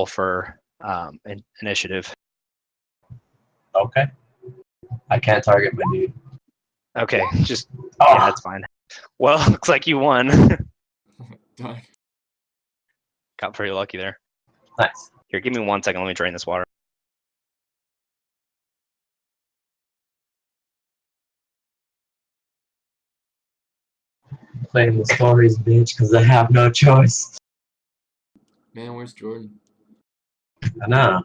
roll for initiative. Okay. I can't target my dude. Okay, just yeah, that's fine. Well, looks like you won. Done. Got pretty lucky there. Nice. Here, give me 1 second. Let me drain this water. Playing the stories, bitch, because I have no choice. Man, where's Jordan? I know.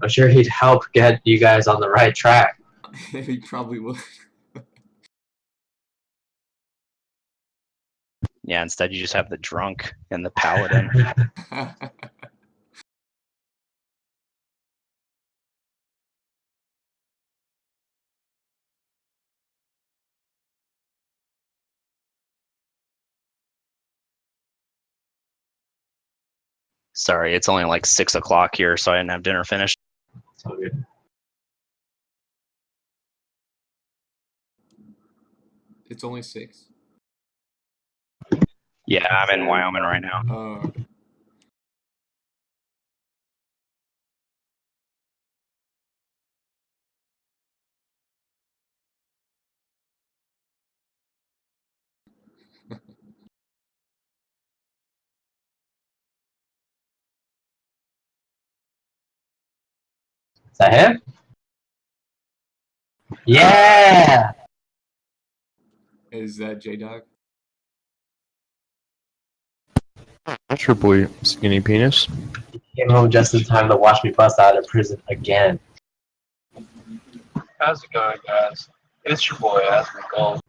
I'm sure he'd help get you guys on the right track. He probably would. Yeah, instead you just have the drunk and the paladin. Sorry, it's only like 6 o'clock here, so I didn't have dinner finished. It's all good. It's only 6. Yeah, I'm in Wyoming right now. Oh. Is that him? Yeah! Is that J-Dog? Triply skinny penis. He came home just in time to watch me bust out of prison again. How's it going, guys? It's your boy, Aspen Gold.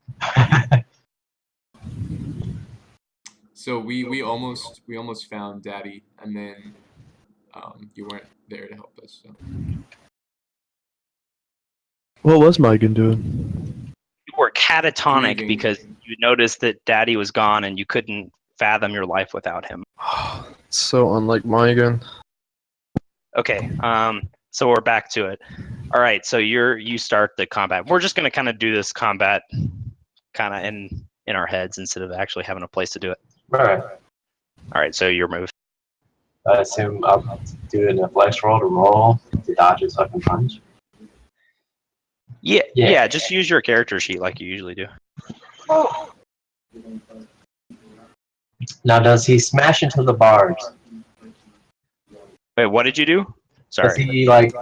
So we almost found Daddy, and then you weren't there to help us. So. What was Megan doing? You were catatonic Grieving. because you noticed that Daddy was gone and you couldn't fathom your life without him. So unlike Megan. Okay, so we're back to it. All right, so you start the combat. We're just gonna kind of do this combat kind of in our heads instead of actually having a place to do it. Alright. All right, so your move. I assume I'm doing a flex roll to roll to dodge his fucking punch. Yeah, just use your character sheet like you usually do. Now, does he smash into the bars? Wait, what did you do? Does Sorry. he, like,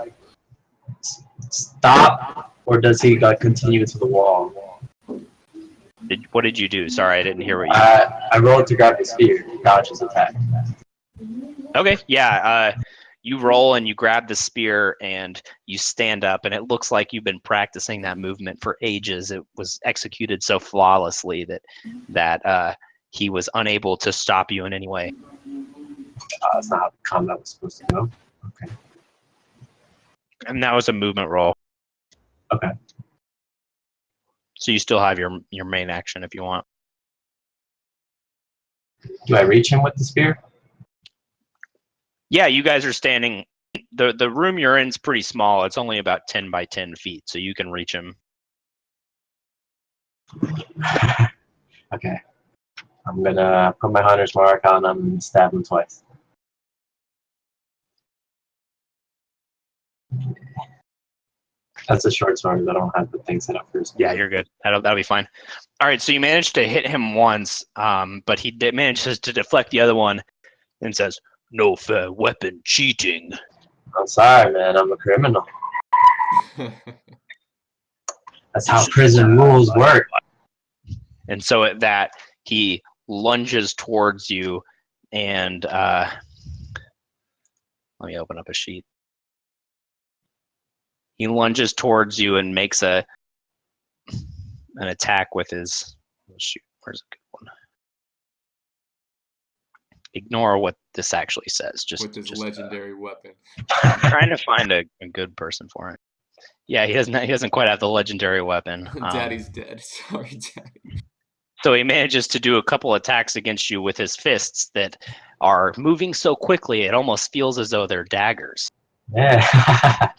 stop, or does he, like, continue to the wall? What did you do? Sorry, I didn't hear what you I rolled to grab the spear, dodge his attack. Okay, yeah. You roll and you grab the spear and you stand up, and it looks like you've been practicing that movement for ages. It was executed so flawlessly that he was unable to stop you in any way. That's not how combat was supposed to go. Okay. And that was a movement roll. Okay. So you still have your main action if you want. Do I reach him with the spear? Yeah, you guys are standing. The room you're in is pretty small. It's only about 10 by 10 feet, so you can reach him. Okay. I'm gonna put my hunter's mark on him and stab him twice. That's a short sword. I don't have the thing set up first. Yeah, you're good. That'll be fine. All right, so you managed to hit him once, but he manages to deflect the other one and says, "No fair weapon cheating." I'm sorry, man. I'm a criminal. That's how prison rules work. And so at that, he lunges towards you, and let me open up a sheet. He lunges towards you and makes an attack with his. Shoot, where's a good one? Ignore what this actually says. With his legendary weapon. Trying to find a good person for it. Yeah, he doesn't quite have the legendary weapon. Daddy's dead. Sorry, Daddy. So he manages to do a couple attacks against you with his fists that are moving so quickly it almost feels as though they're daggers. Yeah.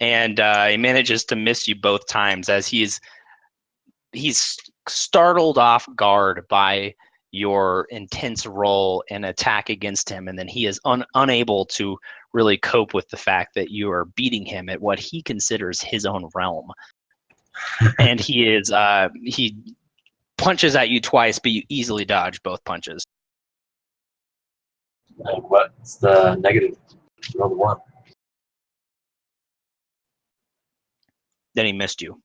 And he manages to miss you both times as he's startled off guard by your intense roll and attack against him, and then he is unable to really cope with the fact that you are beating him at what he considers his own realm. And he punches at you twice, but you easily dodge both punches. And what's the negative? Roll the 1. Then he missed you.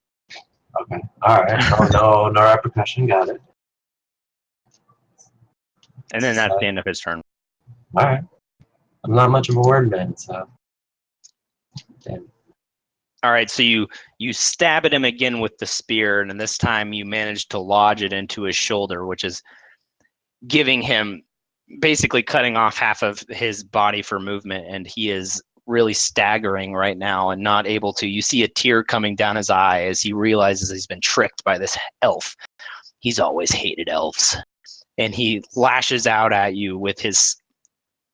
Okay. Alright. No repercussion. Got it. And then that's the end of his turn. Alright. I'm not much of a word man, so. Damn. All right, so you stab at him again with the spear, and this time you manage to lodge it into his shoulder, which is giving him, basically cutting off half of his body for movement, and he is really staggering right now and not able to. You see a tear coming down his eye as he realizes he's been tricked by this elf. He's always hated elves. And he lashes out at you with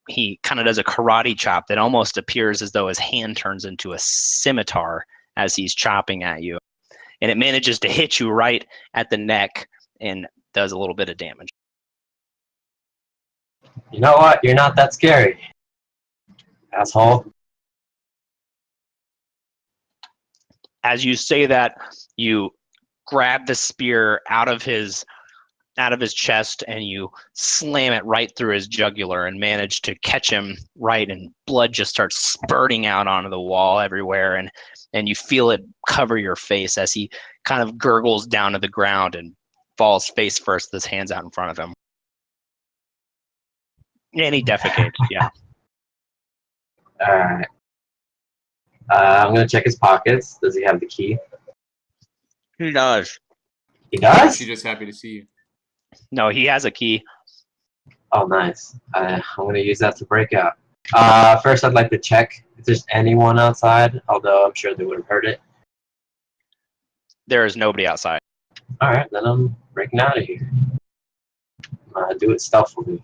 he kind of does a karate chop that almost appears as though his hand turns into a scimitar as he's chopping at you. And it manages to hit you right at the neck and does a little bit of damage. You know what? You're not that scary, asshole. As you say that, you grab the spear out of his chest and you slam it right through his jugular and manage to catch him right, and blood just starts spurting out onto the wall everywhere, and you feel it cover your face as he kind of gurgles down to the ground and falls face first with his hands out in front of him. And he defecates, yeah. Alright. I'm gonna check his pockets. Does he have the key? He does. He does? She's just happy to see you. No, he has a key. Oh, nice. I'm gonna use that to break out. First, I'd like to check if there's anyone outside, although I'm sure they would have heard it. There is nobody outside. Alright, then I'm breaking out of here. Do it stealthily.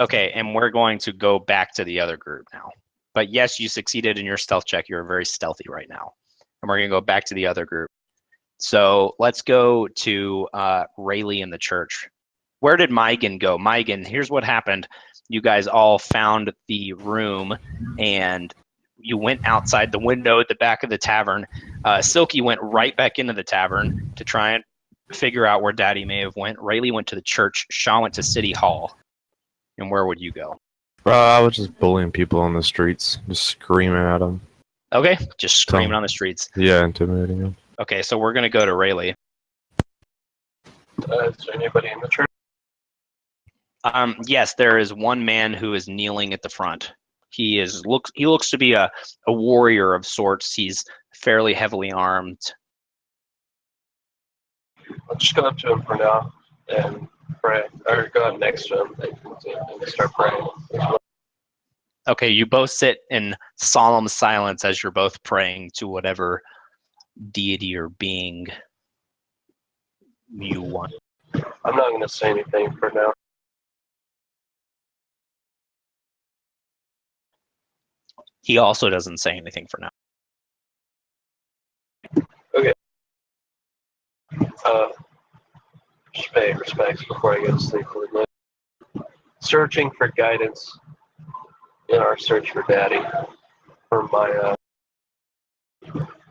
Okay, and we're going to go back to the other group now. But yes, you succeeded in your stealth check. You're very stealthy right now. And we're going to go back to the other group. So let's go to Rayleigh in the church. Where did Mygan go? Mygan, here's what happened. You guys all found the room, and you went outside the window at the back of the tavern. Silky went right back into the tavern to try and figure out where Daddy may have went. Rayleigh went to the church. Shaw went to City Hall. And where would you go? I was just bullying people on the streets, just screaming at them. Okay, just screaming on the streets. Yeah, intimidating them. Okay, so we're going to go to Rayleigh. Is there anybody in the church? Yes, there is one man who is kneeling at the front. He looks to be a warrior of sorts. He's fairly heavily armed. I'll just go up to him for now and pray, or go up next to him and start praying. Okay, you both sit in solemn silence as you're both praying to whatever deity or being you want. I'm not going to say anything for now. He also doesn't say anything for now. Okay. Just pay respects before I go to sleep for the night. Searching for guidance in our search for Daddy from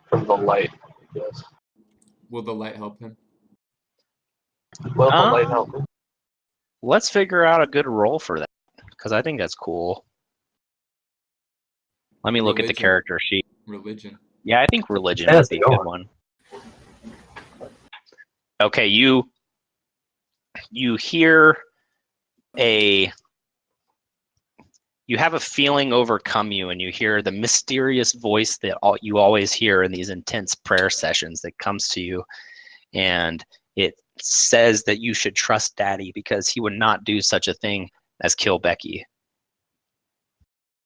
from the light. Yes. Will the light help him? Will the light help me? Let's figure out a good role for that, because I think that's cool. Let me look at the Religion. character sheet. Religion. Yeah, I think religion That's would be the a good good one. Okay, you hear you have a feeling overcome you, and you hear the mysterious voice that you always hear in these intense prayer sessions that comes to you, and it says that you should trust Daddy because he would not do such a thing as kill Becky.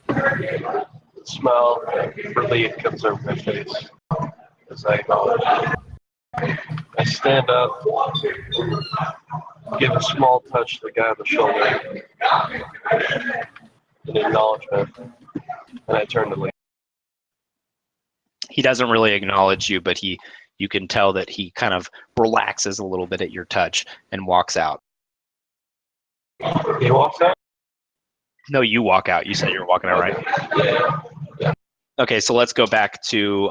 A smile of relief comes over my face as I acknowledge it. I stand up, give a small touch to the guy on the shoulder, in acknowledgement, and I turn to leave. He doesn't really acknowledge you, but you can tell that he kind of relaxes a little bit at your touch and walks out. He walks out. No, you walk out. You said you were walking out, right? Yeah. Okay, so let's go back to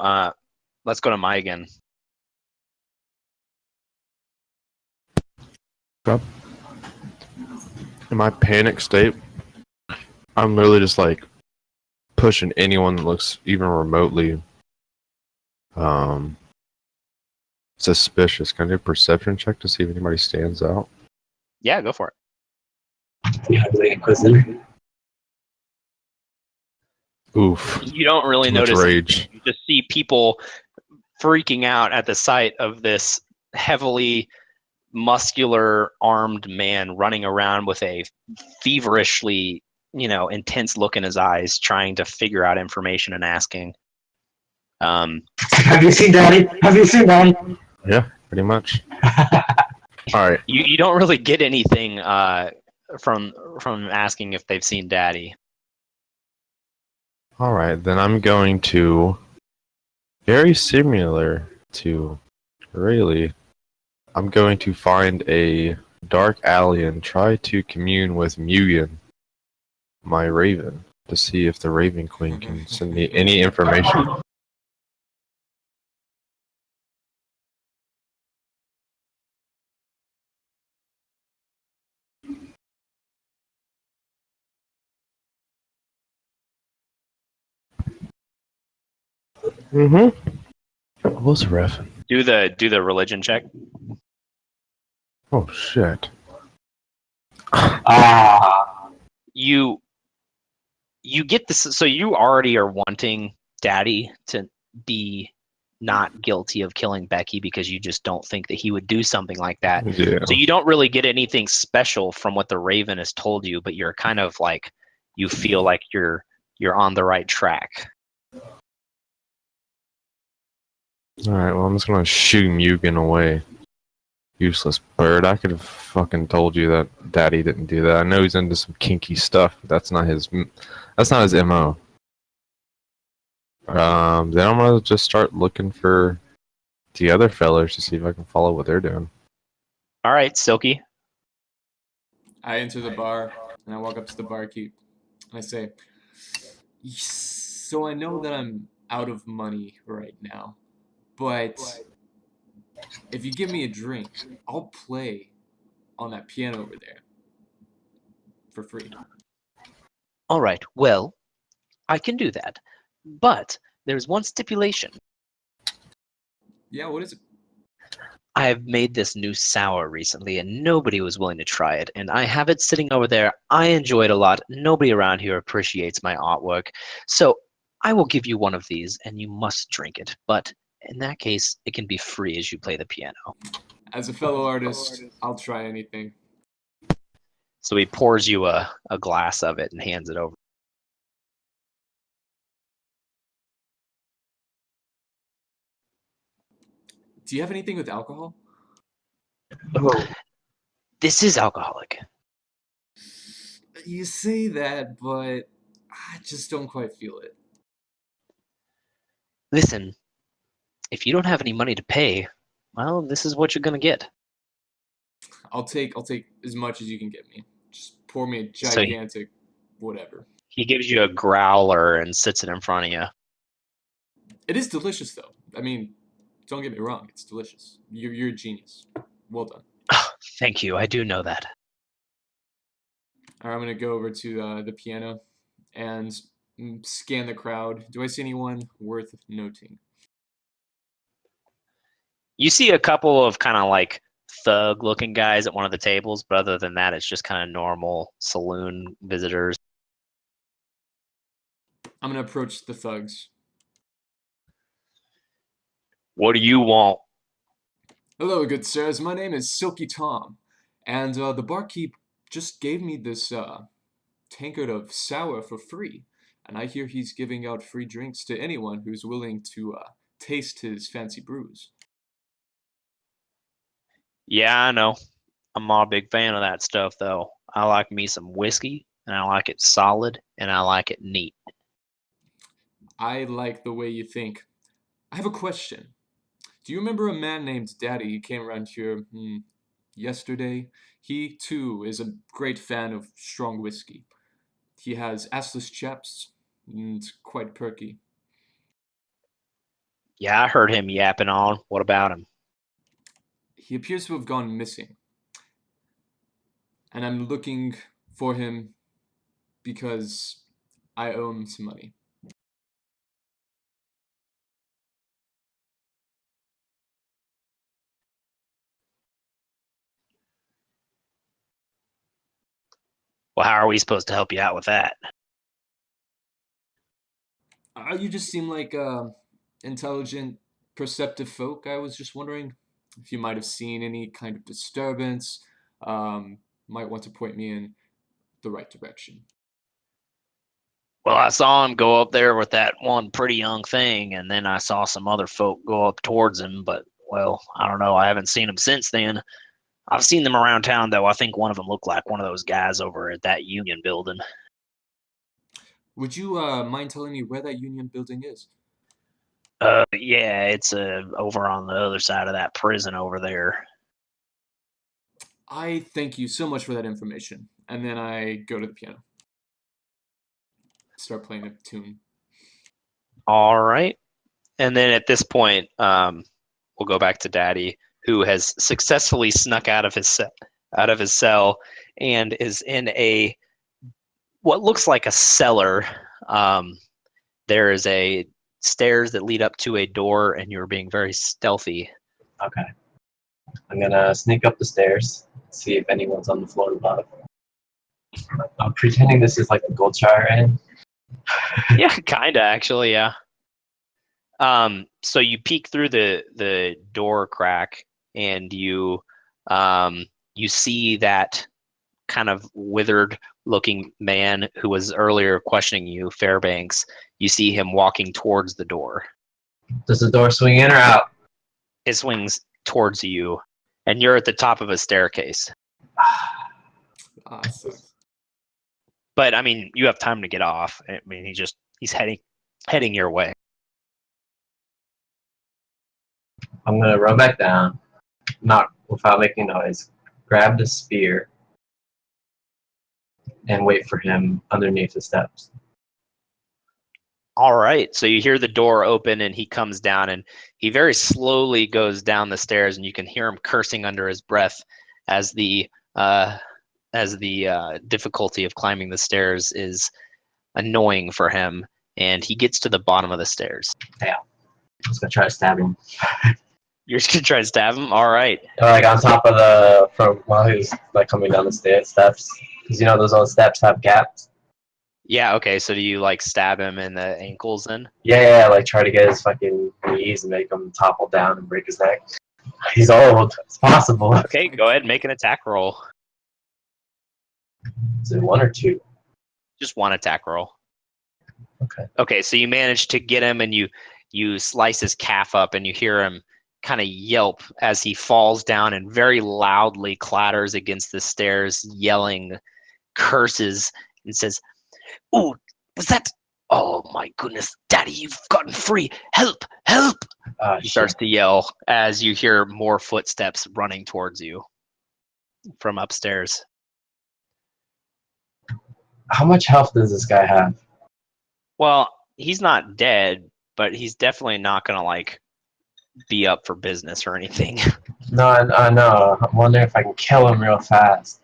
Mai again. In my panic state, I'm literally just like pushing anyone that looks even remotely suspicious. Can I do a perception check to see if anybody stands out? Yeah, go for it. Yeah, the Inquisitor. Oof. You don't really Too much notice rage. anything. You just see people freaking out at the sight of this heavily muscular armed man running around with a feverishly, intense look in his eyes, trying to figure out information and asking. Have you seen Daddy? Have you seen Daddy? Yeah, pretty much. All right. You don't really get anything from asking if they've seen Daddy. All right, then I'm going to, very similar to Rayleigh, I'm going to find a dark alley and try to commune with Mugen, my raven, to see if the Raven Queen can send me any information. What was ref? Do the religion check. Oh shit. Ah. You get this, so you already are wanting Daddy to be not guilty of killing Becky because you just don't think that he would do something like that. Yeah. So you don't really get anything special from what the Raven has told you, but you're kind of like, you feel like you're on the right track. Alright, well I'm just gonna shoot Mugen away. Useless bird. I could have fucking told you that Daddy didn't do that. I know he's into some kinky stuff, but that's not his MO. Then I'm gonna just start looking for the other fellas to see if I can follow what they're doing. All right, Silky. I enter the bar and I walk up to the barkeep and I say, "So I know that I'm out of money right now, but if you give me a drink, I'll play on that piano over there for free." All right, well, I can do that, but there's one stipulation. Yeah, what is it? I have made this new sour recently, and nobody was willing to try it. And I have it sitting over there. I enjoy it a lot. Nobody around here appreciates my artwork. So I will give you one of these, and you must drink it. But in that case, it can be free as you play the piano. As a fellow artist, I'll try anything. So he pours you a glass of it and hands it over. Do you have anything with alcohol? Oh, This is alcoholic. You say that, but I just don't quite feel it. Listen, if you don't have any money to pay, well, this is what you're going to get. I'll take as much as you can get me. Just pour me a So gigantic whatever. he gives you a growler and sits it in front of you. It is delicious though. I mean, don't get me wrong, it's delicious. You're a genius. Well done. Thank you. I do know that. All right, I'm gonna go over to the piano and scan the crowd. Do I see anyone worth noting? You see a couple of kind of like thug looking guys at one of the tables, but other than that, it's just kind of normal saloon visitors. I'm gonna approach the thugs. What do you want? Hello, good sirs. My name is Silky Tom, and the barkeep just gave me this tankard of sour for free, and I hear he's giving out free drinks to anyone who's willing to taste his fancy brews. Yeah, I know. I'm not a big fan of that stuff, though. I like me some whiskey, and I like it solid, and I like it neat. I like the way you think. I have a question. Do you remember a man named Daddy who came around here yesterday. He, too, is a great fan of strong whiskey. He has assless chaps, and it's quite perky. Yeah, I heard him yapping on. What about him? He appears to have gone missing, and I'm looking for him because I owe him some money. Well, how are we supposed to help you out with that? You just seem like intelligent, perceptive folk. I was just wondering if you might have seen any kind of disturbance. Might want to point me in the right direction. Well, I saw him go up there with that one pretty young thing, and then I saw some other folk go up towards him, but, well, I don't know. I haven't seen him since then. I've seen them around town, though. I think one of them looked like one of those guys over at that union building. Would you mind telling me where that union building is? Yeah, it's over on the other side of that prison over there. I thank you so much for that information. And then I go to the piano. Start playing a tune. All right. And then at this point, we'll go back to Daddy, who has successfully snuck out of his cell and is in what looks like a cellar. There is a stairs that lead up to a door, and you're being very stealthy. Okay. I'm gonna sneak up the stairs, see if anyone's on the floor above. I'm pretending this is like a gold shower inn. Yeah, kinda actually, yeah. So you peek through the door crack, and you see that kind of withered looking man who was earlier questioning you, Fairbanks. You see him walking towards the door. Does the door swing in or out? It swings towards you, and you're at the top of a staircase. Awesome. But I mean, you have time to get off. I mean, he's heading your way. I'm gonna run back down, not without making noise, grab the spear, and wait for him underneath the steps. All right. So you hear the door open, and he comes down, and he very slowly goes down the stairs, and you can hear him cursing under his breath as the difficulty of climbing the stairs is annoying for him. And he gets to the bottom of the stairs. Yeah, I'm just gonna try to stab him. You're just gonna try to stab him? All right. Like on top of from while he was like coming down the steps, because you know those old steps have gaps. Yeah. Okay. So do you like stab him in the ankles then? Yeah, like try to get his fucking knees and make him topple down and break his neck. He's old. It's possible. Okay. Go ahead and make an attack roll. Is it 1 or 2? Just one attack roll. Okay. Okay. So you manage to get him, and you slice his calf up, and you hear him kind of yelp as he falls down and very loudly clatters against the stairs, yelling curses, and says, "Ooh, was that? Oh my goodness, Daddy, you've gotten free! Help! Help!" He starts to yell as you hear more footsteps running towards you from upstairs. How much health does this guy have? Well, he's not dead, but he's definitely not gonna like be up for business or anything. No, I know. I'm wondering if I can kill him real fast.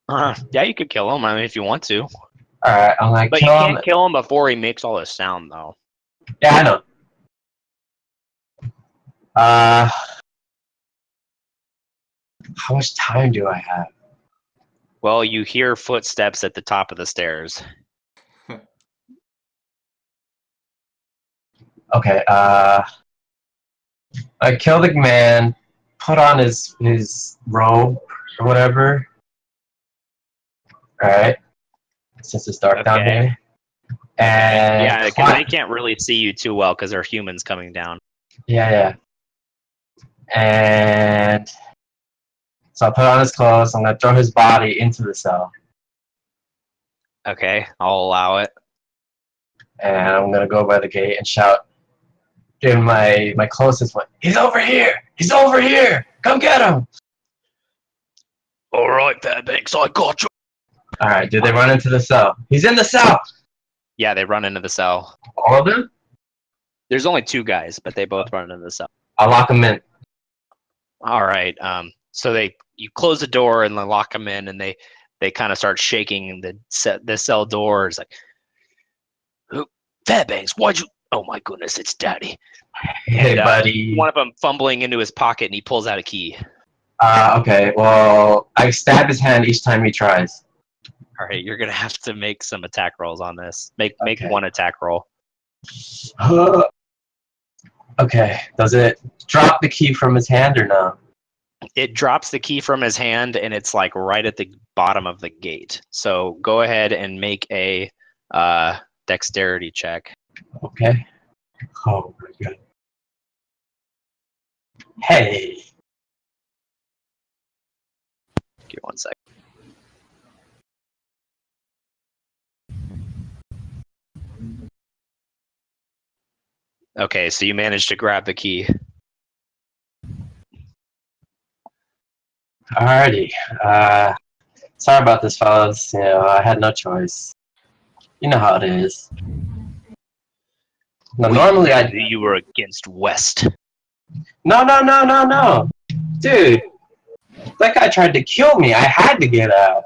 Yeah, you could kill him. I mean, if you want to. All right, I'm gonna But you kill can't him. kill him before he makes all this sound, though. Yeah, I know. How much time do I have? Well, you hear footsteps at the top of the stairs. Okay, I kill the man, put on his robe or whatever. Alright. Since it's dark down Okay. here. And Yeah, because they can't really see you too well because they're humans coming down. yeah. And so I put on his clothes, I'm gonna throw his body into the cell. Okay, I'll allow it. And I'm gonna go by the gate and shout, give my closest one, he's over here! He's over here! Come get him! All right, Fairbanks, I got you. All right, do they run into the cell? He's in the cell! Yeah, they run into the cell. All of them? There's only 2 guys, but they both run into the cell. I'll lock him in. All right. So you close the door and then lock them in, and they kind of start shaking the cell doors. Like, Fairbanks, why'd you? Oh my goodness, it's Daddy. Hey, And, buddy. One of them fumbling into his pocket, and he pulls out a key. Okay, well, I stab his hand each time he tries. All right, you're gonna have to make some attack rolls on this. Make Okay. 1 attack roll. Okay, does it drop the key from his hand or no? It drops the key from his hand, and it's like right at the bottom of the gate. So go ahead and make a dexterity check. Okay. Oh my god. Hey. Give me 1 sec. Okay, so you managed to grab the key. Alrighty. Sorry about this, fellas. You know, I had no choice. You know how it is. Now, normally I... You were against West. No. Dude. That guy tried to kill me. I had to get out.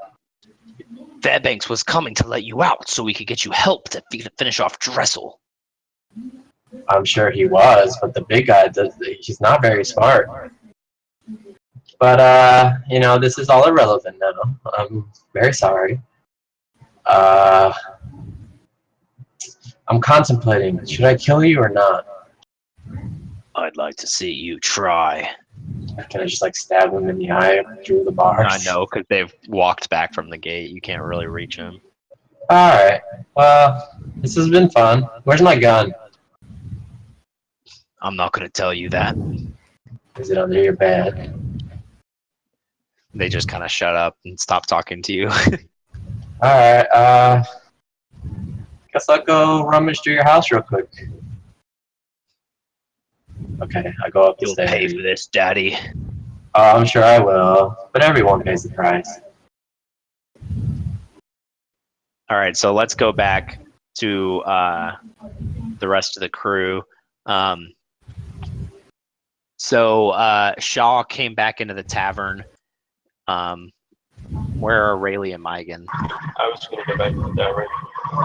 Fairbanks was coming to let you out so we could get you help to finish off Dressel. I'm sure he was, but the big guy, he's not very smart. But, you know, this is all irrelevant now. I'm very sorry. I'm contemplating. Should I kill you or not? I'd like to see you try. Can I just, like, stab him in the eye through the bars? I know, because they've walked back from the gate. You can't really reach him. Alright. Well, this has been fun. Where's my gun? I'm not going to tell you that. Is it under your bed? They just kind of shut up and stop talking to you. Alright, guess I'll go rummage through your house real quick. Okay, I go up the You'll stairs. pay for this, Daddy. Oh, I'm sure I will, but everyone pays the price. All right, so let's go back to the rest of the crew. So Shaw came back into the tavern. Where are Rayleigh and Megan? I was going to go back to that, right?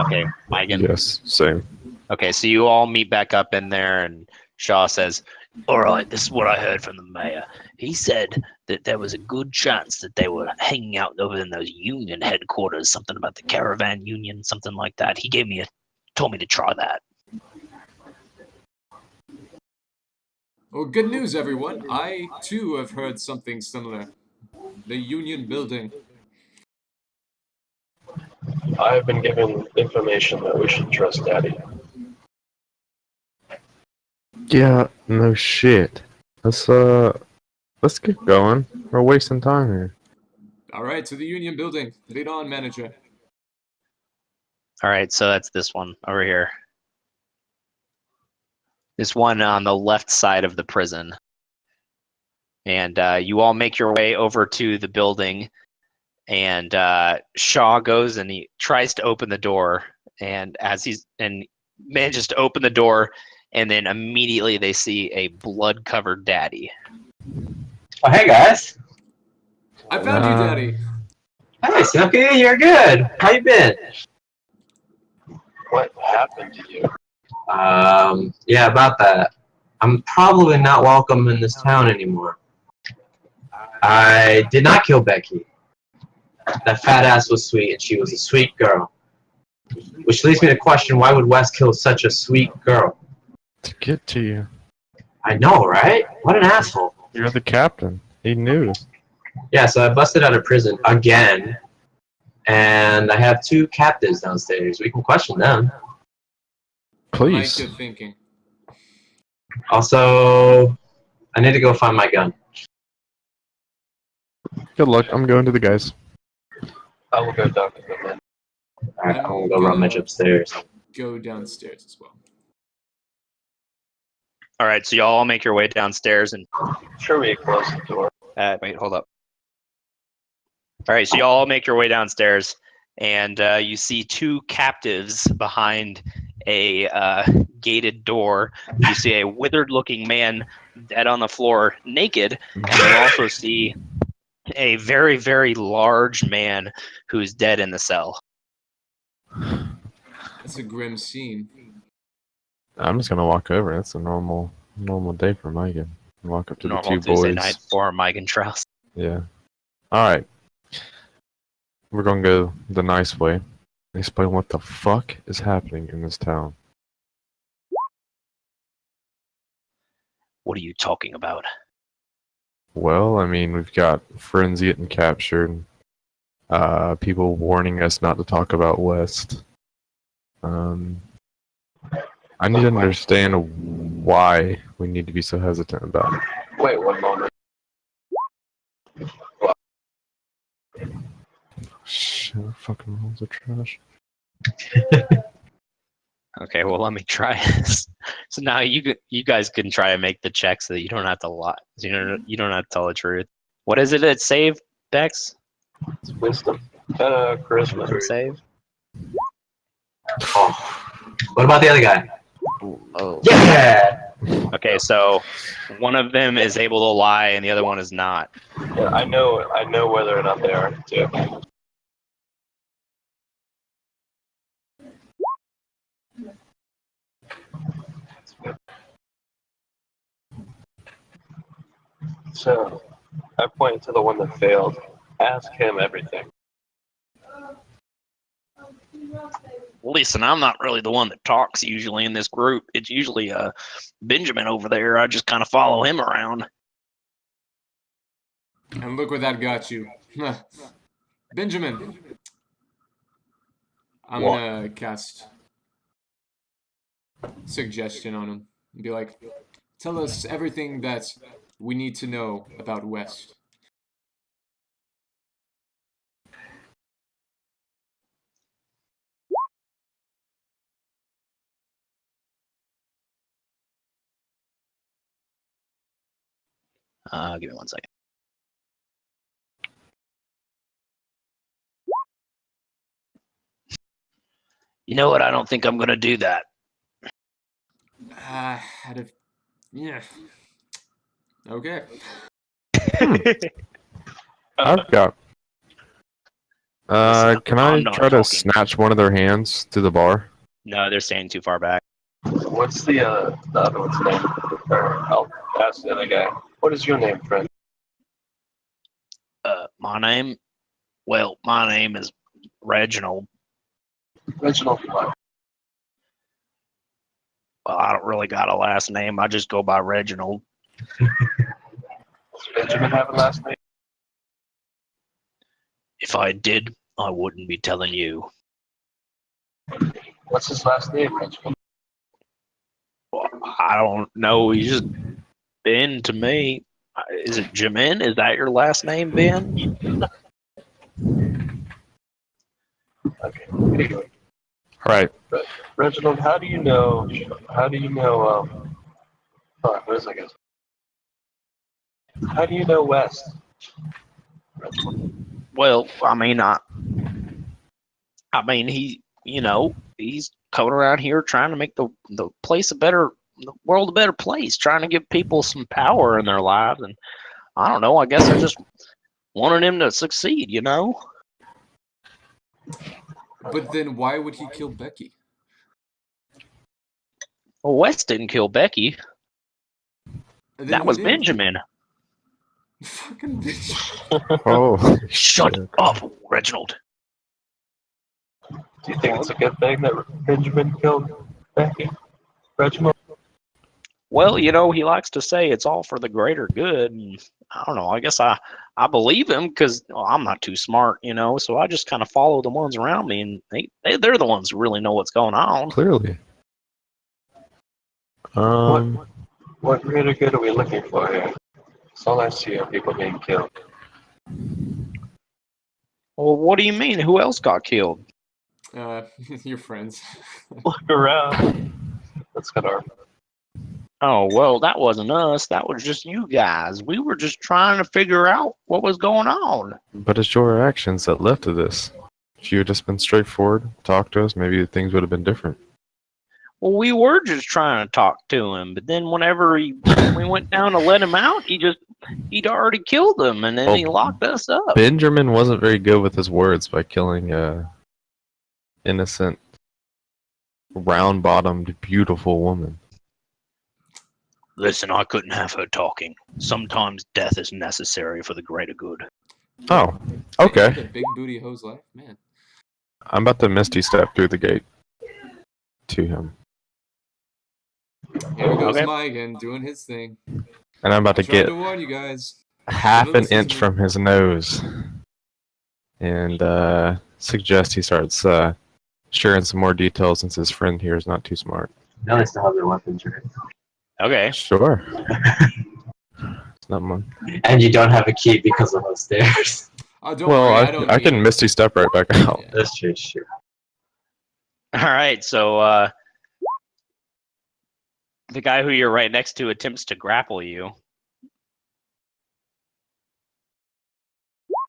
Okay, Megan. Yes, same. Okay, so you all meet back up in there, and Shaw says, all right, this is what I heard from the mayor. He said that there was a good chance that they were hanging out over in those union headquarters, something about the caravan union, something like that. He told me to try that. Well, good news, everyone. I, too, have heard something similar. The Union Building. I have been given information that we should trust Daddy. Yeah, no shit. Let's get going. We're wasting time here. All right, to the Union Building. Lead on, manager. All right, so that's this one over here. This one on the left side of the prison. And you all make your way over to the building, and Shaw goes and he tries to open the door, and manages to open the door, and then immediately they see a blood-covered Daddy. Oh, hey guys. I found you, Daddy. Hey, Silky, you're good. How you been? What happened to you? Yeah, about that. I'm probably not welcome in this town anymore. I did not kill Becky. That fat ass was sweet, and she was a sweet girl. Which leads me to question, why would Wes kill such a sweet girl? To get to you. I know, right? What an asshole. You're the captain. He knew. Yeah, so I busted out of prison again, and I have 2 captives downstairs. We can question them. Please. Like good thinking. Also, I need to go find my gun. Good luck. I'm going to the guys. I will go talk to them then. Alright, I'm gonna go rummage upstairs. Go downstairs as well. All right, so y'all make your way downstairs and Sure, we close the door. wait, hold up. All right, so y'all make your way downstairs, and you see two captives behind a gated door. You see a withered-looking man dead on the floor, naked, and you also see a very, very large man who's dead in the cell. That's a grim scene. I'm just gonna walk over. That's a normal day for Megan. Walk up to Normal the two Tuesday boys. night for Mike and Trouse. Yeah. All right. We're gonna go the nice way. Explain what the fuck is happening in this town. What are you talking about? Well, I mean, we've got friends getting captured. People warning us not to talk about West. I need to understand why we need to be so hesitant about it. Wait one moment. Shit, fucking rolls of trash. Okay, well, let me try this. So now you guys can try and make the check so that you don't have to lie. So you don't have to tell the truth. What is it at save, Dex? It's wisdom. Charisma. Wisdom save? Oh. What about the other guy? Oh. Yeah! Okay, so one of them is able to lie and the other one is not. Yeah, I know whether or not they are too. So, I point to the one that failed. Ask him everything. Listen, I'm not really the one that talks usually in this group. It's usually Benjamin over there. I just kind of follow him around. And look where that got you. Benjamin. I'm gonna cast suggestion on him and be like, tell us everything that we need to know about West. Give me 1 second. You know what? I don't think I'm going to do that. Yeah. Okay. I've got. Listen, Can I'm I not try to talking. snatch one of their hands to the bar? No, they're staying too far back. What's the other one's name? Or I'll ask the other guy. What is your name, friend? My name? Well, my name is Reginald. Reginald what? Well, I don't really got a last name. I just go by Reginald. Does Benjamin have a last name? If I did, I wouldn't be telling you. What's his last name, Reginald? Well, I don't know. He's just Ben to me. Is it Jamin? Is that your last name, Ben? Okay. Anyway, All right. Reginald, how do you know? Fuck, what is I guess? How do you know West? Reginald. Well, I mean, he's coming around here trying to make the world a better place, trying to give people some power in their lives, and I don't know. I guess I just wanted him to succeed, you know. But then why would he kill Becky? Well, West didn't kill Becky. And then That who was did? Benjamin. Fucking bitch. Oh, Shut shit. up, Reginald. Do you think it's a good thing that Benjamin killed Becky? Reginald? Well, he likes to say it's all for the greater good. And I don't know. I guess I believe him because I'm not too smart, so I just kind of follow the ones around me, and they're the ones who really know what's going on. Clearly. What greater good are we looking for here? That's all I see are people being killed. Well, what do you mean? Who else got killed? Your friends. Look around. Let's get our. Oh, well, that wasn't us. That was just you guys. We were just trying to figure out what was going on. But it's your actions that led to this. If you had just been straightforward, talked to us, maybe things would have been different. Well, we were just trying to talk to him, but then whenever we went down to let him out, he'd already killed them, and then he locked us up. Benjamin wasn't very good with his words by killing a innocent, round-bottomed, beautiful woman. Listen, I couldn't have her talking. Sometimes death is necessary for the greater good. Oh, okay. The big booty hoe's life, man. I'm about to Misty step through the gate to him. Here goes Okay. Mike again, doing his thing. And I'm about I to tried get to warn you guys. half Should've an listened inch to me. from his nose and suggest he starts sharing some more details since his friend here is not too smart. No, they still have their weapons, right? Okay. Sure. It's not mine. And you don't have a key because of those stairs. Oh, don't Well, worry, I don't I need can it. Misty step right back out. Yeah. That's true, sure. All right, so the guy who you're right next to attempts to grapple you.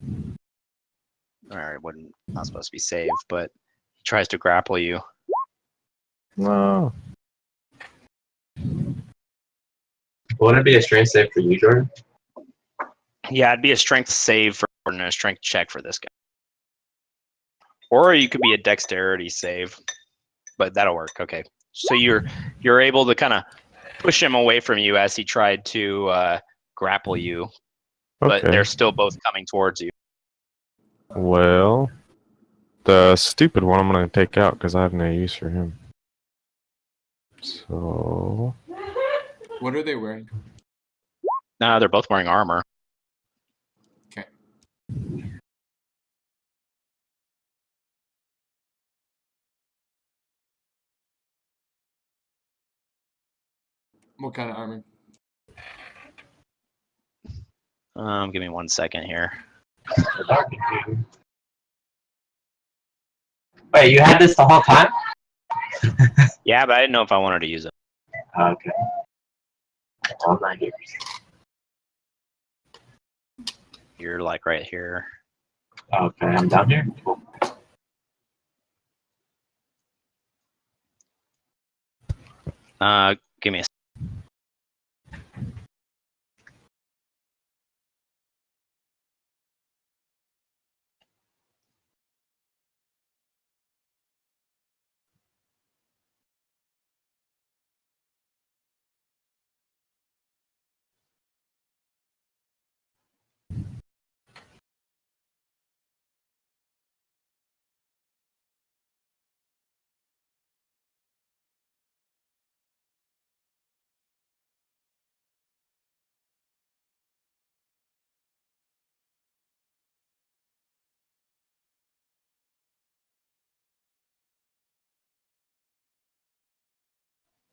All right, wasn't not supposed to be saved, but he tries to grapple you. No. Wouldn't it be a strength save for you, Jordan? Yeah, it'd be a strength save for Gordon and a strength check for this guy. Or you could be a dexterity save, but that'll work. Okay, so you're able to kind of push him away from you as he tried to grapple you, but Okay. they're still both coming towards you. Well, the stupid one I'm going to take out because I have no use for him. So... What are they wearing? Nah, they're both wearing armor. Okay. What kind of armor? Give me 1 second here. Wait, you had this the whole time? Yeah, but I didn't know if I wanted to use it. Okay. I'm not here. You're like right here. Okay, I'm down here. Cool. Give me a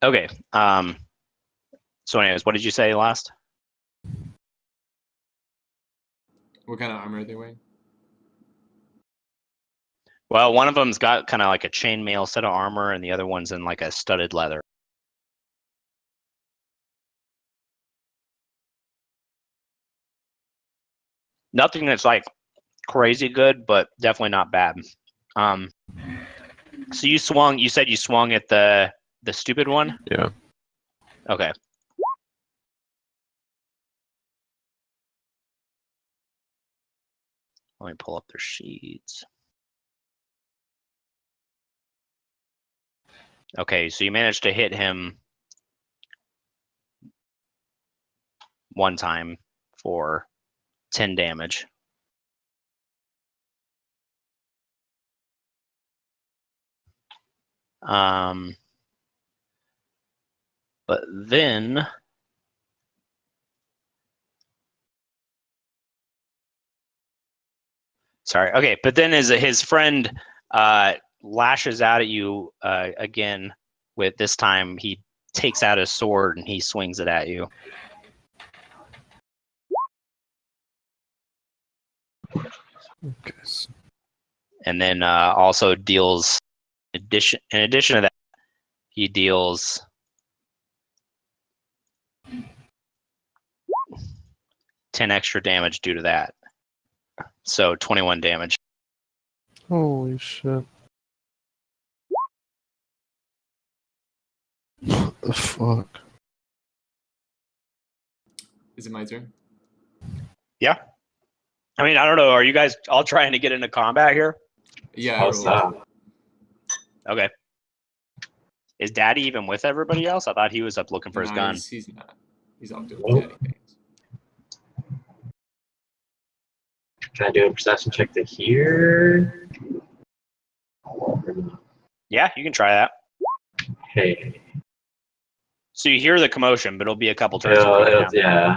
Okay. So anyways, what did you say last? What kind of armor are they wearing? Well, one of them's got kind of like a chainmail set of armor, and the other one's in like a studded leather. Nothing that's like crazy good, but definitely not bad. So you swung. You said you swung at the stupid one. Yeah. Okay. Let me pull up their sheets. Okay, so you managed to hit him one time for 10 damage. But then sorry. Okay, but then as his friend lashes out at you again, with this time he takes out his sword and he swings it at you. Okay. And then also deals in addition to that, he deals 10 extra damage due to that. So 21 damage. Holy shit. What the fuck? Is it my turn? Yeah. I mean, I don't know. Are you guys all trying to get into combat here? Yeah, I How's rolled. that? Okay. Is Daddy even with everybody else? I thought he was up looking for his Nah, gun. he's not. He's off doing Nope. daddy things. Can I do a perception check to here? Yeah, you can try that. Hey. So you hear the commotion, but it'll be a couple turns. before you get down there. Yeah.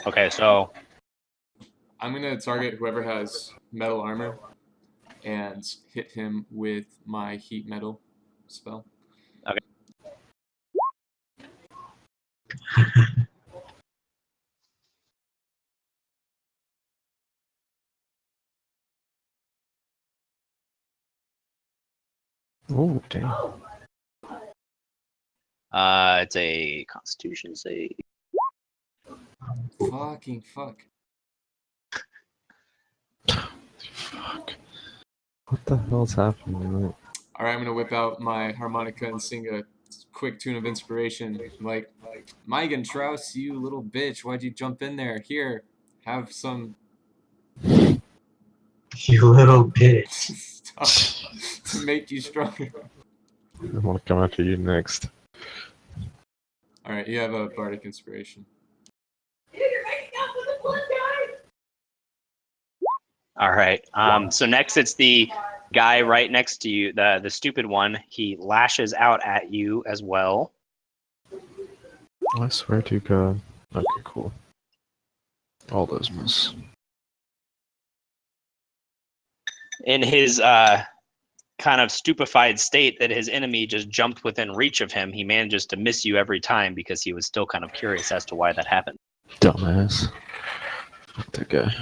Okay, so I'm gonna target whoever has metal armor and hit him with my heat metal spell. Oh, damn. it's a Constitution save. Fucking fuck. Fuck. What the hell's happening? All right, I'm gonna whip out my harmonica and sing a quick tune of inspiration, like Megan Strauss, you little bitch, why'd you jump in there? Here, have some You little bitch. stuff to make you stronger. I want to come after you next. All right, you have a bardic inspiration. All right. So next it's the guy right next to you, the stupid one. He lashes out at you as well. I swear to God. Okay, cool. All those miss. In his kind of stupefied state that his enemy just jumped within reach of him, he manages to miss you every time because he was still kind of curious as to why that happened. Dumbass. Fuck that guy.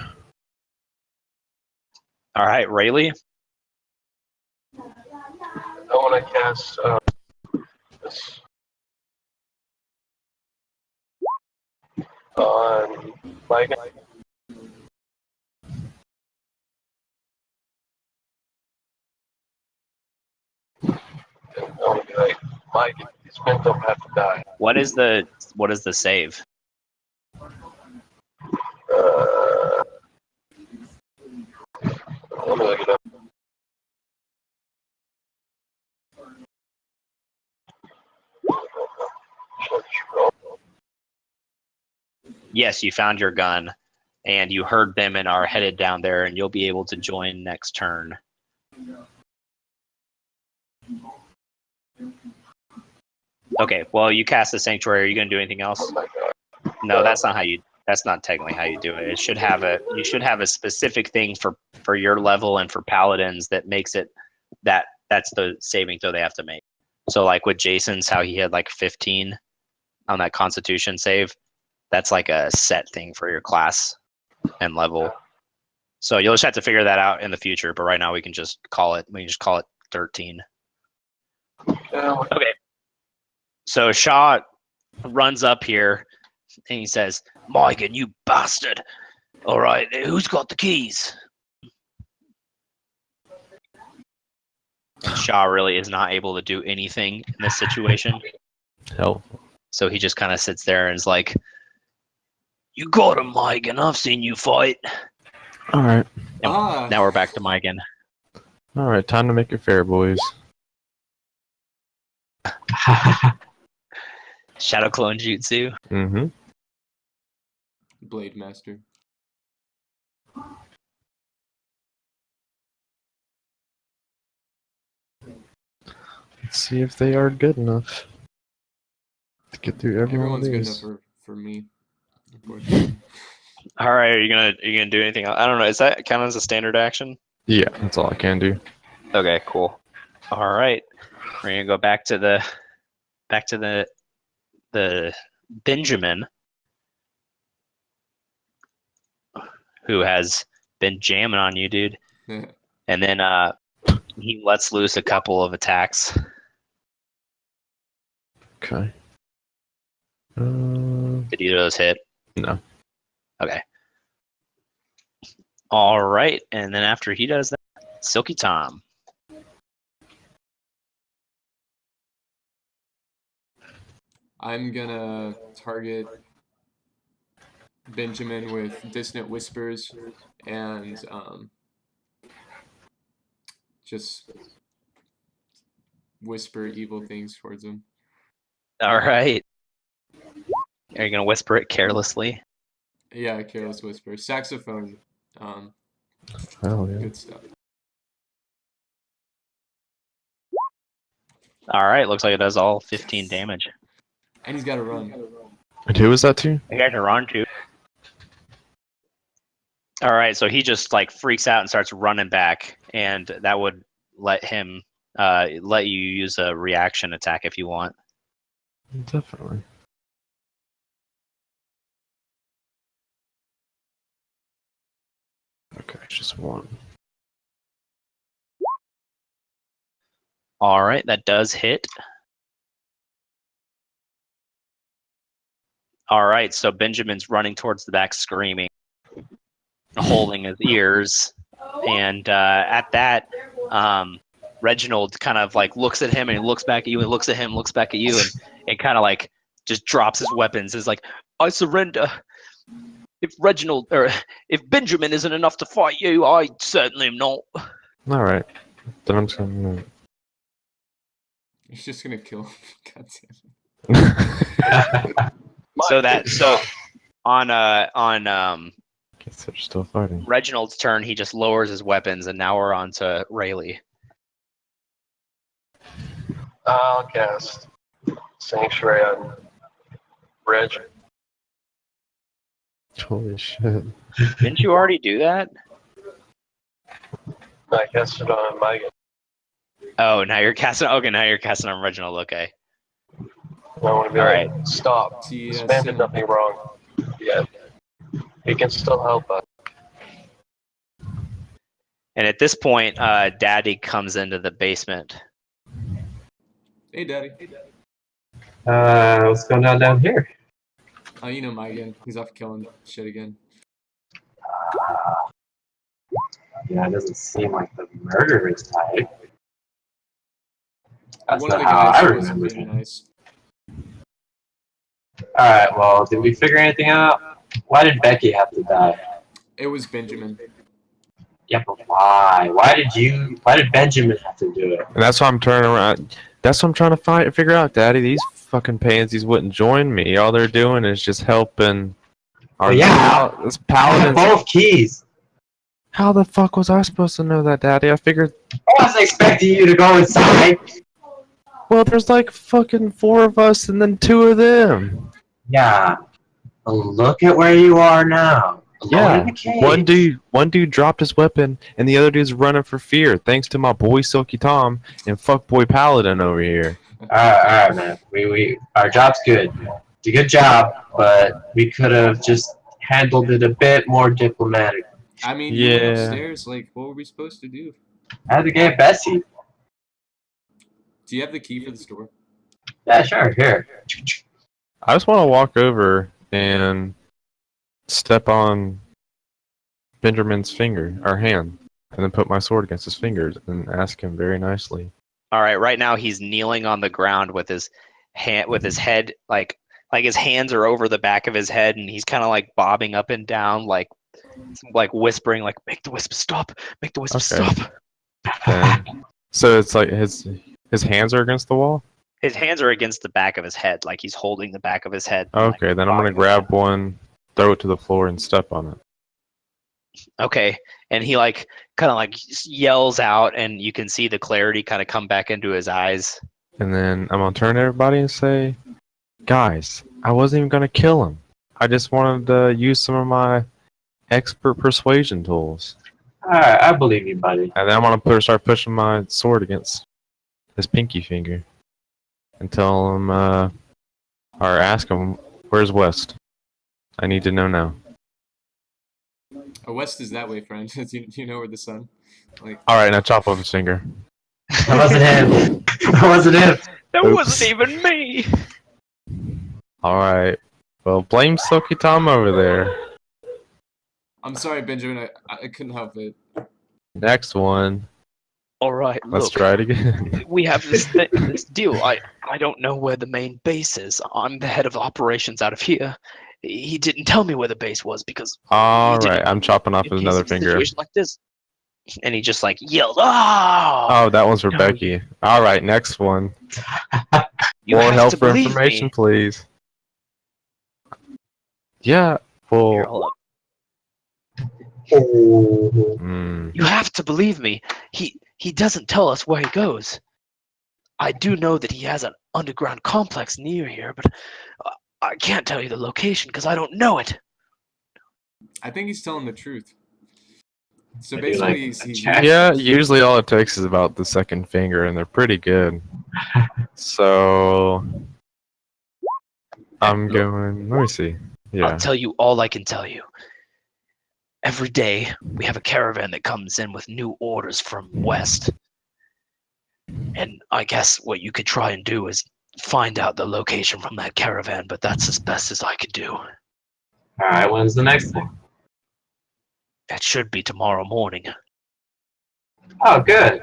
All right, Rayleigh. I want to cast this on Mike. I want to be like, Mike, these men don't have to die. What is the save? Let me look it up. Yes, you found your gun, and you heard them and are headed down there, and you'll be able to join next turn. Okay, well, you cast the sanctuary. Are you gonna do anything else? Oh my god. No, that's not how you. That's not technically how you do it. It should have a. You should have a specific thing for your level and for paladins that makes it that's the saving throw they have to make. So like with Jason's, how he had like 15 on that Constitution save. That's like a set thing for your class and level. So you'll just have to figure that out in the future. But right now we can just call it. We can just call it 13. Yeah, Okay. So Shaw runs up here and he says, "Megan, you bastard! All right, who's got the keys?" Shaw really is not able to do anything in this situation. Hell. So he just kind of sits there and is like, "You got him, Megan. I've seen you fight." Alright. Now we're back to Megan. Alright, time to make it fair, boys. Shadow Clone Jutsu. Mm-hmm. Blade Master. Let's see if they are good enough to get through every one of Everyone's good these. enough for me. Unfortunately. All right, are you gonna do anything else? I don't know. Is that count as a standard action? Yeah, that's all I can do. Okay, cool. All right, we're gonna go back to the Benjamin, who has been jamming on you, dude. And then he lets loose a couple of attacks. Okay. Did either of those hit? No. Okay. All right, and then after he does that, Silky Tom. I'm gonna target Benjamin with Dissonant Whispers and just whisper evil things towards him. All right. Are you gonna whisper it carelessly? Yeah, careless whisper. Saxophone. Hell yeah. Good stuff. All right, looks like it does all 15 damage. And he's got to run. And who was that to? You guys are on too. All right, so he just like freaks out and starts running back, and that would let him let you use a reaction attack if you want. Definitely. Okay, it's just one. All right, that does hit. All right, so Benjamin's running towards the back, screaming, holding his ears, and at that, Reginald kind of like looks at him and he looks back at you and looks at him, looks back at you, and kind of like just drops his weapons. Is like, I surrender. If Benjamin isn't enough to fight you, I certainly am not. All right. Then I'm just gonna. He's just gonna kill him. God damn it. So on Guess they're still fighting. Reginald's turn, he just lowers his weapons, and now we're on to Rayleigh. I'll cast Sanctuary on Reg. Holy shit. Didn't you already do that? I cast it on Megan. Oh, now you're casting. Okay, now you're casting on Reginald. Okay. I want to be All like, stop. See, This man did nothing wrong. Yeah. He can still help us. And at this point, Daddy comes into the basement. Hey, Daddy. What's going on down here? Oh, you know Megan. He's off killing shit again. Yeah, it doesn't seem like the murderous type. That's One of not the how I guys was remember really him. nice. Alright, well, did we figure anything out? Why did Becky have to die? It was Benjamin. Yeah, but why? Why did Benjamin have to do it? And that's why I'm turning around. That's what I'm trying to figure out, Daddy. These fucking pansies wouldn't join me. All they're doing is just helping. Well, yeah, this I have paladin. both keys. How the fuck was I supposed to know that, Daddy? I figured. I wasn't expecting you to go inside. Well, there's like fucking 4 of us and then 2 of them. Yeah. Look at where you are now. Alone Yeah, in the cave. one dude dropped his weapon, and the other dude's running for fear, thanks to my boy Silky Tom and fuckboy Paladin over here. Alright, man. Our job's good. It's a good job, but we could have just handled it a bit more diplomatic. I mean, you went Yeah. upstairs. Like, what were we supposed to do? I had to get Bessie. Do you have the key for the store? Yeah, sure. Here. I just want to walk over and step on Benjamin's finger, or hand, and then put my sword against his fingers and ask him very nicely. All right, right now he's kneeling on the ground with his head like his hands are over the back of his head, and he's kind of like bobbing up and down, like whispering, like, make the wisp stop, make the wisp Okay. stop. And so it's like his hands are against the wall? His hands are against the back of his head, like he's holding the back of his head. and, Okay, like, then I'm going to bobbing grab one, throw it to the floor, and step on it. Okay, and he like kind of like yells out, and you can see the clarity kind of come back into his eyes. And then I'm going to turn to everybody and say, guys, I wasn't even going to kill him. I just wanted to use some of my expert persuasion tools. Alright, I believe you, buddy. And then I'm going to start pushing my sword against his pinky finger. And tell him, or ask him, where's West? I need to know now. Oh, west is that way, friend. Do you know where the sun? Like, Alright, now chop off his finger. That wasn't him. That wasn't him. That Oops. wasn't even me. Alright. Well, blame Silky Tom over there. I'm sorry, Benjamin. I couldn't help it. Next one. All right, Let's look, try it again. we have this deal. I don't know where the main base is. I'm the head of operations out of here. He didn't tell me where the base was because All we didn't right, I'm chopping off in with case another of a finger. situation like this. And he just like yelled, "Oh! Oh, that one's for No, Becky. All right, next one. You More have help to for believe information, me." please. Yeah. Here, Well. hold up. Oh. You have to believe me. He doesn't tell us where he goes. I do know that he has an underground complex near here, but I can't tell you the location because I don't know it. I think he's telling the truth. So I do like basically, that he's check. Yeah. Usually, all it takes is about the second finger, and they're pretty good. So I'm going. Let me see. I'll Yeah. tell you all I can tell you. Every day we have a caravan that comes in with new orders from west. And I guess what you could try and do is find out the location from that caravan, but that's as best as I could do. All right, when's the next one? That should be tomorrow morning. Oh, good.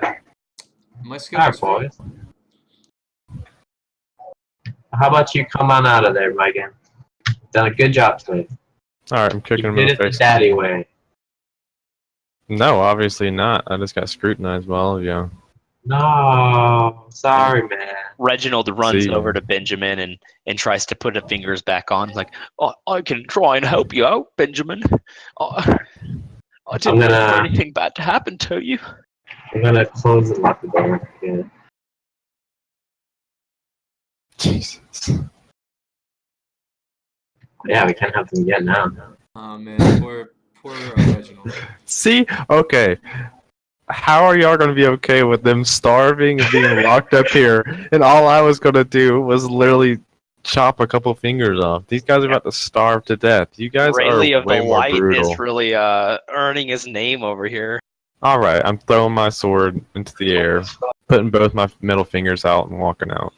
my All schedule's right, free. boys. How about you come on out of there, Megan? Done a good job today. All right, I'm kicking You him in did the it the face. daddy way. No, obviously not. I just got scrutinized by all of you. No, sorry, man. Reginald runs See. over to Benjamin and tries to put his fingers back on, like, I can try and help you out, Benjamin. I didn't mean for anything bad to happen to you. I'm gonna close and lock the door again. Jesus. Yeah, we can't have them yet now. Oh man, poor Reginald. See? Okay. How are y'all gonna be okay with them starving and being locked up here? And all I was gonna do was literally chop a couple fingers off. These guys are about to starve to death. You guys Rayleigh are of way the more Light brutal. is really earning his name over here. All right, I'm throwing my sword into the air, putting both my middle fingers out, and walking out.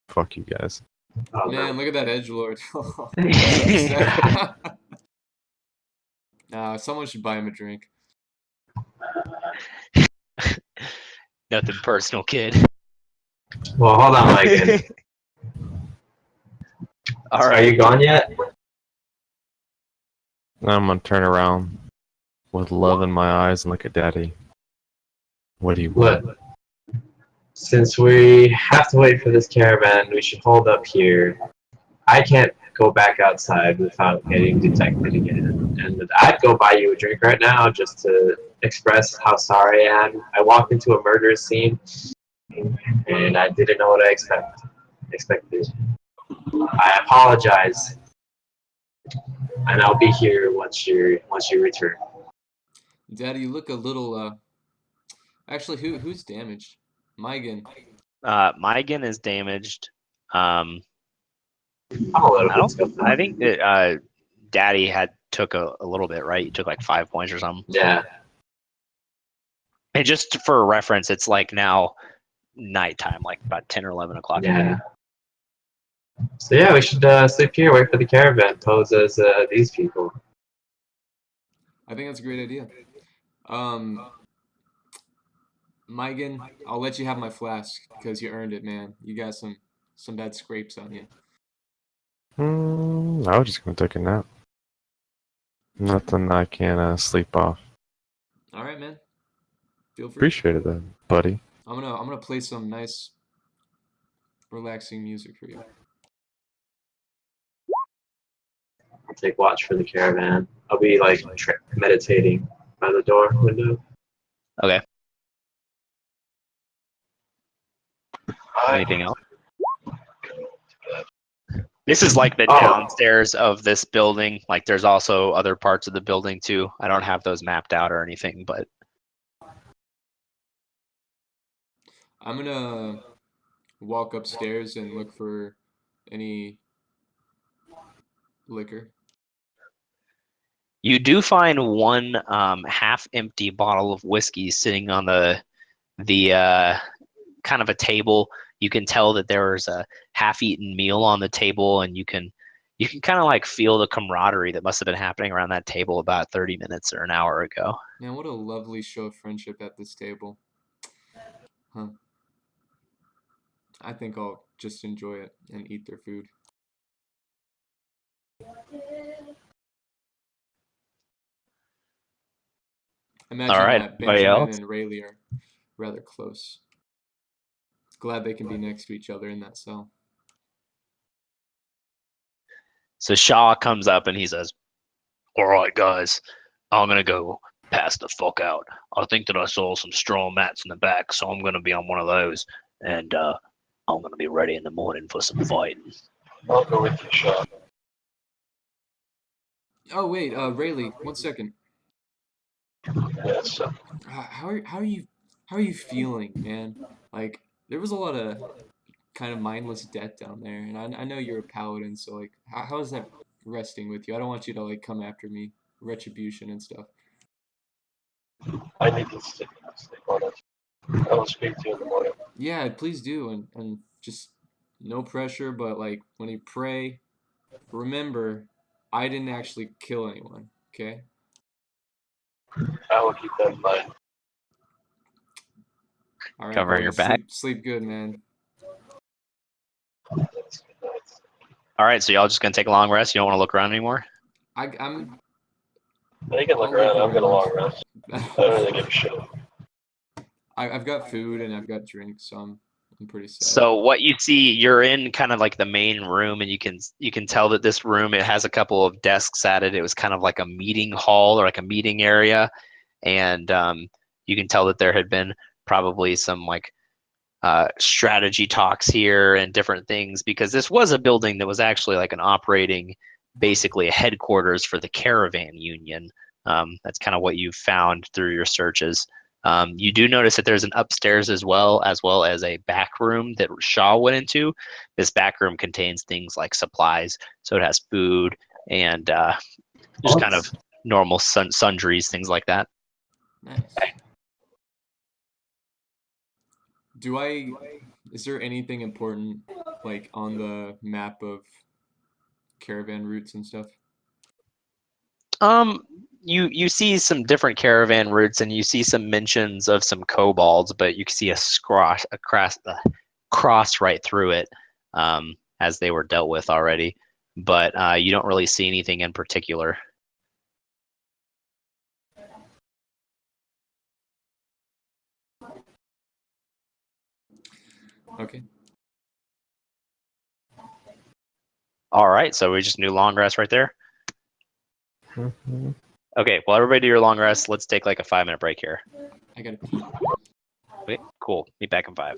Fuck you guys. Oh, Man, no. look at that edgelord. He's upset. Someone should buy him a drink. Nothing personal, kid. Well, hold on, Megan. All Are right. you gone yet? I'm gonna turn around with love in my eyes and look at Daddy. What do you want? Look, since we have to wait for this caravan, we should hold up here. I can't go back outside without getting detected again. And I'd go buy you a drink right now just to express how sorry I am. I walked into a murder scene and I didn't know what I expected. I apologize, and I'll be here once you return. Daddy, you look a little. Actually, who's damaged? Megan. Mygan is damaged. I'm a little bit scuffed I up. think that Daddy had took a little bit, right? He took like 5 points or something. Yeah. And just for reference, it's like now nighttime, like about 10 or 11 o'clock at Yeah. night. So yeah, we should sleep here, wait for the caravan, pose as these people. I think that's a great idea. Megan, I'll let you have my flask because you earned it, man. You got some bad scrapes on you. I was just gonna take a nap. Nothing I can sleep off. All right, man. Feel free. Appreciate it, then, buddy. I'm gonna play some nice, relaxing music for you. I'll take watch for the caravan. I'll be like meditating by the door window. Okay. Anything else? This is like the downstairs of this building. Like there's also other parts of the building too. I don't have those mapped out or anything, but I'm gonna walk upstairs and look for any liquor. you do find one half-empty bottle of whiskey sitting on the kind of a table. You can tell that there is a half-eaten meal on the table, and you can you can kind of like feel the camaraderie that must have been happening around that table about 30 minutes or an hour ago. Man, what a lovely show of friendship at this table. Huh. I think I'll just enjoy it and eat their food. All Imagine right, that anybody Benjamin else? and Rayleigh are rather close. Glad they can be next to each other in that cell. So Shaw comes up and he says, "All right, guys, I'm gonna go pass the fuck out. I think that I saw some straw mats in the back, so I'm gonna be on one of those, and I'm gonna be ready in the morning for some fighting." I'll go with you, Sean. Oh wait, Rayleigh, 1 second. Yes. How are you feeling, man? Like there was a lot of kind of mindless death down there, and I know you're a paladin, so like how is that resting with you? I don't want you to like come after me, retribution and stuff. I need to sleep on it. I will speak to you in the morning. Yeah, please do, and just no pressure, but like when you pray, remember, I didn't actually kill anyone. Okay? I will keep that in mind. All right, Covering buddy. your back. Sleep good, man. That's good night. All right, so y'all just gonna take a long rest. You don't want to look around anymore. I'm. You can look I'll around. look I'm gonna long around. rest. I don't really give a shit. I've got food and I've got drinks, so I'm pretty sad. So what you see, you're in kind of like the main room, and you can tell that this room, it has a couple of desks at it. It was kind of like a meeting hall or like a meeting area, and you can tell that there had been probably some like strategy talks here and different things, because this was a building that was actually like an operating, basically a headquarters for the caravan union. That's kind of what you found through your searches. You do notice that there's an upstairs as well as a back room that Shaw went into. This back room contains things like supplies, so it has food and just kind of normal sundries, things like that. Nice. Is there anything important like on the map of caravan routes and stuff? You see some different caravan routes, and you see some mentions of some kobolds, but you can see a cross right through it, as they were dealt with already. But you don't really see anything in particular. Okay. All right, so we just do long rest right there. Okay, well, everybody do your long rest. Let's take like a 5-minute break here. I gotta pee. Okay, cool. Meet back in 5.